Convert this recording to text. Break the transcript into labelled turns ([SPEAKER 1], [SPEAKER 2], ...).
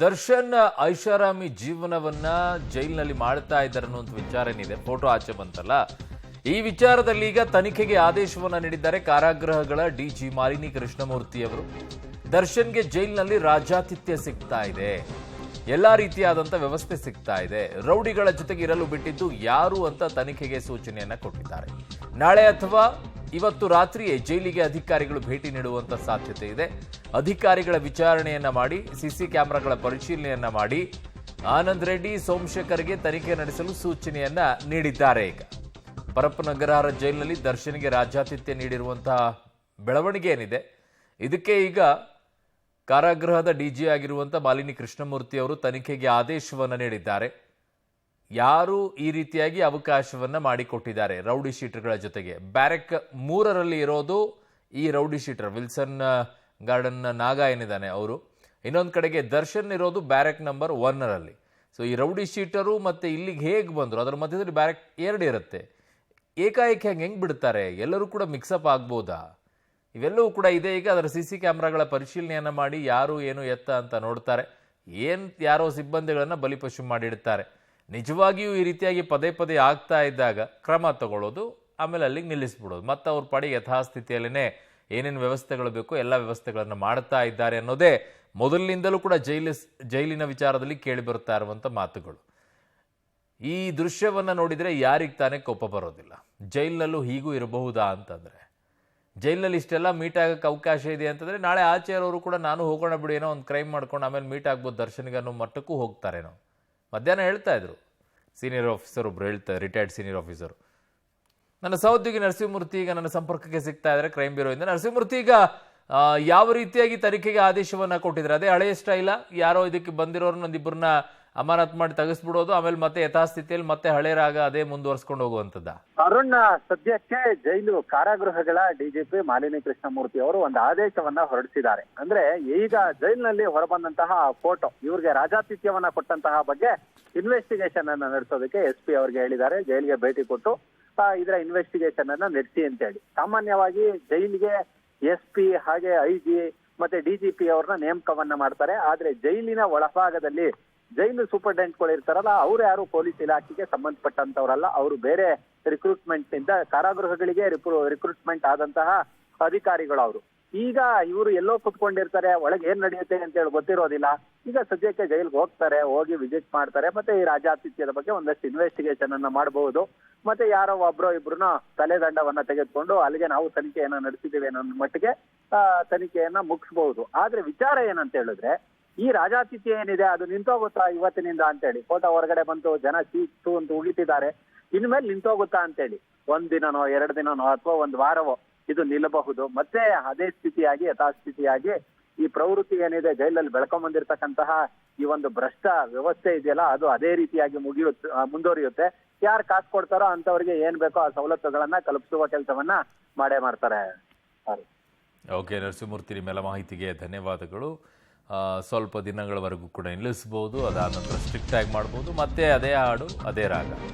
[SPEAKER 1] ದರ್ಶನ್ ಐಷಾರಾಮಿ ಜೀವನವನ್ನ ಜೈಲಿನಲ್ಲಿ ಮಾಡ್ತಾ ಇದ್ದಾರೆ ಅನ್ನುವಂಥ ವಿಚಾರ ಏನಿದೆ, ಫೋಟೋ ಆಚೆ ಬಂತಲ್ಲ, ಈ ವಿಚಾರದಲ್ಲಿ ಈಗ ತನಿಖೆಗೆ ಆದೇಶವನ್ನ ನೀಡಿದ್ದಾರೆ ಕಾರಾಗೃಹಗಳ ಡಿಜಿ ಮಾಲಿನಿ ಕೃಷ್ಣಮೂರ್ತಿ ಅವರು. ದರ್ಶನ್ಗೆ ಜೈಲಿನಲ್ಲಿ ರಾಜಾತಿಥ್ಯ ಸಿಗ್ತಾ ಇದೆ, ಎಲ್ಲಾ ರೀತಿಯಾದಂಥ ವ್ಯವಸ್ಥೆ ಸಿಗ್ತಾ ಇದೆ, ರೌಡಿಗಳ ಜೊತೆಗೆ ಇರಲು ಬಿಟ್ಟಿದ್ದು ಯಾರು ಅಂತ ತನಿಖೆಗೆ ಸೂಚನೆಯನ್ನ ಕೊಟ್ಟಿದ್ದಾರೆ. ನಾಳೆ ಅಥವಾ ಇವತ್ತು ರಾತ್ರಿಯೇ ಜೈಲಿಗೆ ಅಧಿಕಾರಿಗಳು ಭೇಟಿ ನೀಡುವಂತ ಸಾಧ್ಯತೆ ಇದೆ. ಅಧಿಕಾರಿಗಳ ವಿಚಾರಣೆಯನ್ನ ಮಾಡಿ ಸಿಸಿ ಕ್ಯಾಮೆರಾಗಳ ಪರಿಶೀಲನೆಯನ್ನ ಮಾಡಿ ಆನಂದ್ ರೆಡ್ಡಿ, ಸೋಮಶೇಖರ್ಗೆ ತನಿಖೆ ನಡೆಸಲು ಸೂಚನೆಯನ್ನ ನೀಡಿದ್ದಾರೆ. ಈಗ ಪರಪ್ಪನಗರ ಜೈಲಿನಲ್ಲಿ ದರ್ಶನ್ಗೆ ರಾಜ್ಯಾತಿಥ್ಯ ನೀಡಿರುವಂತಹ ಬೆಳವಣಿಗೆ ಏನಿದೆ, ಇದಕ್ಕೆ ಈಗ ಕಾರಾಗೃಹದ ಡಿಜಿ ಆಗಿರುವಂತಹ ಮಾಲಿನಿ ಕೃಷ್ಣಮೂರ್ತಿ ಅವರು ತನಿಖೆಗೆ ಆದೇಶವನ್ನ ನೀಡಿದ್ದಾರೆ. ಯಾರು ಈ ರೀತಿಯಾಗಿ ಅವಕಾಶವನ್ನ ಮಾಡಿಕೊಟ್ಟಿದ್ದಾರೆ ರೌಡಿ ಶೀಟರ್ಗಳ ಜೊತೆಗೆ? ಬ್ಯಾರೆಕ್ 3ರಲ್ಲಿ ಇರೋದು ಈ ರೌಡಿ ಶೀಟರ್ ವಿಲ್ಸನ್ ಗಾರ್ಡನ್ ನಾಗ ಏನಿದ್ದಾನೆ ಅವರು, ಇನ್ನೊಂದು ಕಡೆಗೆ ದರ್ಶನ್ ಇರೋದು ಬ್ಯಾರೆಕ್ ನಂಬರ್ 1ರಲ್ಲಿ. ಸೊ ಈ ರೌಡಿ ಶೀಟರು ಮತ್ತೆ ಇಲ್ಲಿಗೆ ಹೇಗೆ ಬಂದರು, ಅದರ ಮಧ್ಯದಲ್ಲಿ ಬ್ಯಾರೆಕ್ 2 ಇರುತ್ತೆ. ಏಕಾಏಕಿ ಹೆಂಗೆ ಬಿಡ್ತಾರೆ? ಎಲ್ಲರೂ ಕೂಡ ಮಿಕ್ಸಪ್ ಆಗ್ಬೋದಾ? ಇವೆಲ್ಲವೂ ಕೂಡ ಇದೆ. ಈಗ ಅದರ ಸಿಸಿ ಕ್ಯಾಮ್ರಾಗಳ ಪರಿಶೀಲನೆಯನ್ನ ಮಾಡಿ ಯಾರು ಏನು ಎತ್ತ ಅಂತ ನೋಡ್ತಾರೆ. ಯಾರೋ ಸಿಬ್ಬಂದಿಗಳನ್ನ ಬಲಿಪಶು ಮಾಡಿಡ್ತಾರೆ. ನಿಜವಾಗಿಯೂ ಈ ರೀತಿಯಾಗಿ ಪದೇ ಪದೇ ಆಗ್ತಾ ಇದ್ದಾಗ ಕ್ರಮ ತಗೊಳ್ಳೋದು, ಆಮೇಲೆ ಅಲ್ಲಿಗೆ ನಿಲ್ಲಿಸ್ಬಿಡೋದು. ಮತ್ತು ಅವ್ರ ಪಾಡಿ ಯಥಾಸ್ಥಿತಿಯಲ್ಲೇ ಏನೇನು ವ್ಯವಸ್ಥೆಗಳು ಬೇಕೋ ಎಲ್ಲ ವ್ಯವಸ್ಥೆಗಳನ್ನು ಮಾಡ್ತಾ ಇದ್ದಾರೆ ಅನ್ನೋದೇ ಮೊದಲಿನಿಂದಲೂ ಕೂಡ ಜೈಲಿನ ವಿಚಾರದಲ್ಲಿ ಕೇಳಿ ಬರ್ತಾ ಇರುವಂಥ ಮಾತುಗಳು. ಈ ದೃಶ್ಯವನ್ನು ನೋಡಿದರೆ ಯಾರಿಗೆ ತಾನೇ ಕೋಪ ಬರೋದಿಲ್ಲ? ಜೈಲಿನಲ್ಲೂ ಹೀಗೂ ಇರಬಹುದಾ ಅಂತಂದರೆ, ಜೈಲಿನಲ್ಲಿ ಇಷ್ಟೆಲ್ಲ ಮೀಟ್ ಆಗೋಕ್ಕೆ ಅವಕಾಶ ಇದೆ ಅಂತಂದರೆ ನಾಳೆ ಆಚೆ ಇರೋರು ಕೂಡ ನಾನು ಹೋಗೋಣ ಬಿಡಿ, ಏನೋ ಒಂದು ಕ್ರೈಮ್ ಮಾಡ್ಕೊಂಡು ಆಮೇಲೆ ಮೀಟ್ ಆಗ್ಬೋದು ದರ್ಶನ್ಗೆ ಅನ್ನೋ ಮಟ್ಟಕ್ಕೂ ಹೋಗ್ತಾರೇನೋ. ಮಧ್ಯಾಹ್ನ ಹೇಳ್ತಾ ಇದ್ರು ಸೀನಿಯರ್ ಆಫೀಸರ್ ಒಬ್ರು, ರಿಟೈರ್ಡ್ ಸೀನಿಯರ್ ಆಫೀಸರು, ನನ್ನ ಸಹೋದ್ಯೋಗಿ ನರಸಿಂಹಮೂರ್ತಿ ಈಗ ನನ್ನ ಸಂಪರ್ಕಕ್ಕೆ ಸಿಗ್ತಾ ಇದ್ದಾರೆ ಕ್ರೈಮ್ ಬ್ಯೂರೋಯಿಂದ. ನರಸಿಂಹಮೂರ್ತಿ, ಈಗ ಯಾವ ರೀತಿಯಾಗಿ ತನಿಖೆಗೆ ಆದೇಶವನ್ನ ಕೊಟ್ಟಿದ್ರೆ? ಅದೇ ಹಳೆಯ ಸ್ಟೈಲ, ಯಾರೋ ಇದಕ್ಕೆ ಬಂದಿರೋರು ಒಂದಿಬ್ಬರನ್ನ ಅಮಾನತ್ ಮಾಡಿ ತೆಗೆಸ್ಬಿಡೋದು, ಆಮೇಲೆ ಮತ್ತೆ ಯಥಾಸ್ಥಿತಿಯಲ್ಲಿ ಮತ್ತೆ ಹಳೆ ರಾಗ ಅದೇ ಮುಂದುವರ್ಸ್ಕೊಂಡು ಹೋಗುವಂತದ್ದ?
[SPEAKER 2] ಅರುಣ್, ಸದ್ಯಕ್ಕೆ ಜೈಲು ಕಾರಾಗೃಹಗಳ ಡಿಜಿಪಿ ಮಾಲಿನಿ ಕೃಷ್ಣಮೂರ್ತಿ ಅವರು ಒಂದು ಆದೇಶವನ್ನ ಹೊರಡಿಸಿದ್ದಾರೆ. ಅಂದ್ರೆ ಈಗ ಜೈಲಿನಲ್ಲಿ ಹೊರಬಂದಂತಹ ಫೋಟೋ, ಇವ್ರಿಗೆ ರಾಜಾತಿಥ್ಯವನ್ನ ಕೊಟ್ಟಂತಹ ಬಗ್ಗೆ ಇನ್ವೆಸ್ಟಿಗೇಷನ್ ಅನ್ನ ನಡೆಸೋದಕ್ಕೆ SP ಅವ್ರಿಗೆ ಹೇಳಿದ್ದಾರೆ. ಜೈಲಿಗೆ ಭೇಟಿ ಕೊಟ್ಟು ಇದರ ಇನ್ವೆಸ್ಟಿಗೇಷನ್ ಅನ್ನ ನಡೆಸಿ ಅಂತ ಹೇಳಿ. ಸಾಮಾನ್ಯವಾಗಿ ಜೈಲಿಗೆ SP ಹಾಗೆ IG ಮತ್ತೆ DGP ಅವ್ರನ್ನ ನೇಮಕವನ್ನ ಮಾಡ್ತಾರೆ. ಆದ್ರೆ ಜೈಲಿನ ಒಳಭಾಗದಲ್ಲಿ ಜೈಲು ಸೂಪರ್ಡೆಂಟ್ಗಳು ಇರ್ತಾರಲ್ಲ, ಅವ್ರು ಯಾರು ಪೊಲೀಸ್ ಇಲಾಖೆಗೆ ಸಂಬಂಧಪಟ್ಟಂತವ್ರಲ್ಲ. ಅವರು ಬೇರೆ ರಿಕ್ರೂಟ್ಮೆಂಟ್ ಇಂದ ಕಾರಾಗೃಹಗಳಿಗೆ ರಿಕ್ರೂಟ್ಮೆಂಟ್ ಆದಂತಹ ಅಧಿಕಾರಿಗಳು ಅವರು. ಈಗ ಇವರು ಎಲ್ಲೋ ಕುತ್ಕೊಂಡಿರ್ತಾರೆ, ಒಳಗೆ ಏನ್ ನಡೆಯುತ್ತೆ ಅಂತ ಹೇಳಿ ಗೊತ್ತಿರೋದಿಲ್ಲ. ಈಗ ಸದ್ಯಕ್ಕೆ ಜೈಲ್ಗೆ ಹೋಗ್ತಾರೆ, ಹೋಗಿ ವಿಸಿಟ್ ಮಾಡ್ತಾರೆ, ಮತ್ತೆ ಈ ರಾಜಾತಿಥ್ಯದ ಬಗ್ಗೆ ಒಂದಷ್ಟು ಇನ್ವೆಸ್ಟಿಗೇಷನ್ ಅನ್ನ ಮಾಡಬಹುದು. ಮತ್ತೆ ಯಾರೋ ಒಬ್ರೋ ಇಬ್ರನ್ನ ತಲೆದಂಡವನ್ನ ತೆಗೆದುಕೊಂಡು ಅಲ್ಲಿಗೆ ನಾವು ತನಿಖೆಯನ್ನ ನಡೆಸಿದ್ದೇವೆ ಅನ್ನೋ ಮಟ್ಟಿಗೆ ತನಿಖೆಯನ್ನ ಮುಗಿಸಬಹುದು. ಆದ್ರೆ ವಿಚಾರ ಏನಂತ ಹೇಳಿದ್ರೆ, ಈ ರಾಜಾತಿಥ್ಯ ಏನಿದೆ ಅದು ನಿಂತೋಗುತ್ತಾ ಇವತ್ತಿನಿಂದ ಅಂತೇಳಿ ಫೋಟೋ ಹೊರಗಡೆ ಬಂತು, ಜನ ಚೀಕ್ತು ಅಂತ ಉಗಿತಿದ್ದಾರೆ. ಇನ್ಮೇಲೆ ನಿಂತೋಗುತ್ತಾ ಅಂತೇಳಿ 1 ದಿನನೋ 2 ದಿನನೋ ಅಥವಾ 1 ವಾರವೋ ಇದು ನಿಲ್ಲಬಹುದು. ಮತ್ತೆ ಅದೇ ಸ್ಥಿತಿಯಾಗಿ ಯಥಾಸ್ಥಿತಿಯಾಗಿ ಈ ಪ್ರವೃತ್ತಿ ಏನಿದೆ ಜೈಲಲ್ಲಿ ಬೆಳ್ಕೊಂಡ್ ಬಂದಿರತಕ್ಕಂತಹ ಈ ಒಂದು ಭ್ರಷ್ಟ ವ್ಯವಸ್ಥೆ ಇದೆಯಲ್ಲ, ಅದು ಅದೇ ರೀತಿಯಾಗಿ ಮುಂದುವರಿಯುತ್ತೆ. ಯಾರು ಕಾಸು ಕೊಡ್ತಾರೋ ಅಂತವ್ರಿಗೆ ಏನ್ ಬೇಕೋ ಆ ಸವಲತ್ತುಗಳನ್ನ ಕಲ್ಪಿಸುವ ಕೆಲಸವನ್ನ ಮಾಡೇ ಮಾಡ್ತಾರೆ.
[SPEAKER 1] ಓಕೆ ನರಸಿಂಹಮೂರ್ತಿ, ನಿಮ್ಮೆಲ್ಲ ಮಾಹಿತಿಗೆ ಧನ್ಯವಾದಗಳು. ಸ್ವಲ್ಪ ದಿನಗಳವರೆಗೂ ಕೂಡ ನಿಲ್ಲಿಸಬಹುದು, ಅದಾದ ನಂತರ ಸ್ಟ್ರಿಕ್ಟ್ ಆಗಿ ಮಾಡ್ಬೋದು, ಮತ್ತೆ ಅದೇ ಹಾಡು ಅದೇ ರಾಗ.